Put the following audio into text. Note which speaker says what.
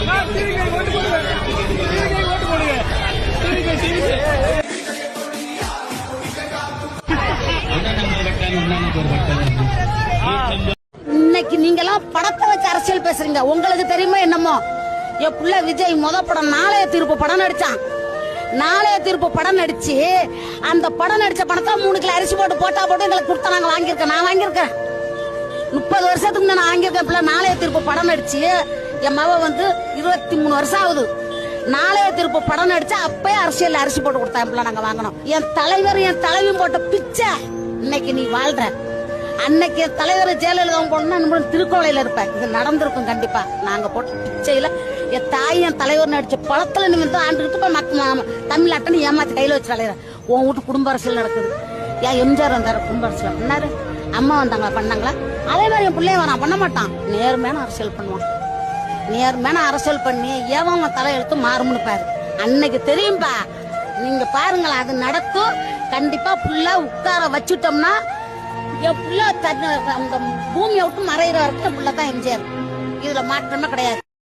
Speaker 1: இன்னைக்கு நீங்க எல்லாம் படத்தை வச்சு அரசியல் பேசுறீங்க. உங்களுக்கு தெரியுமா என்னமோ என் புள்ள விஜய் படம் நாளைய தீர்ப்பு படம் நடிச்சான். நாளைய தீர்ப்பு படம் நடிச்சு அந்த படம் நடிச்ச படத்தை 3 கிலோ அரிசி போட்டா போட்டு எங்களுக்கு கொடுத்தா நாங்க வாங்கியிருக்கேன். நான் வாங்கியிருக்கேன் 30 வருஷத்துக்கு முன்ன நான் வாங்கியிருக்கேன். நாளைய தீர்ப்பு படம் நடிச்சு என் மவ 23 வருஷம் ஆகுது. நாளைய தீர்ப்பு படம் நடிச்சு அப்பயே அரசியல் அரிசி போட்டு கொடுத்தா நாங்க வாங்கணும். என் தலைவர் என் தலைவியும் போட்ட பிச்சை இன்னைக்கு நீ வாழ்ற. அன்னைக்கு தலைவர் ஜெயலலிதா போனா திருக்கோளையில இருப்பேன். இது நடந்திருக்கும் கண்டிப்பா. நாங்க போட்ட பிச்சையில என் தாய் என் தலைவர் நடிச்ச பழத்துல நீ வந்து ஆண்டுகிட்டு போய் தமிழ்நாட்டை ஏமாத்தி கையில வச்சு தலைவர் உன் வீட்டு குடும்ப அரசியல் நடக்குது. ஏன் எம்ஜிஆர் வந்தாரு குடும்ப அரசியல் பண்ணாரு, அம்மா வந்தாங்களா பண்ணாங்களா? அதே மாதிரி என் பிள்ளைய நான் பண்ண மாட்டான். நேர்மையான அரசியல் பண்ணுவான். நேர்மையான அரசியல் பண்ணி ஏவன் தலையெழுத்து மாறும்னு பாரு. அன்னைக்கு தெரியும்பா. நீங்க பாருங்களா, அது நடக்கும் கண்டிப்பா. புள்ள உட்கார வச்சுட்டோம்னா என் புள்ள அந்த பூமியை விட்டு மறைகிற வரைக்கும் புள்ளதான் எம்ஜிஆர். இதுல மாற்றமே கிடையாது.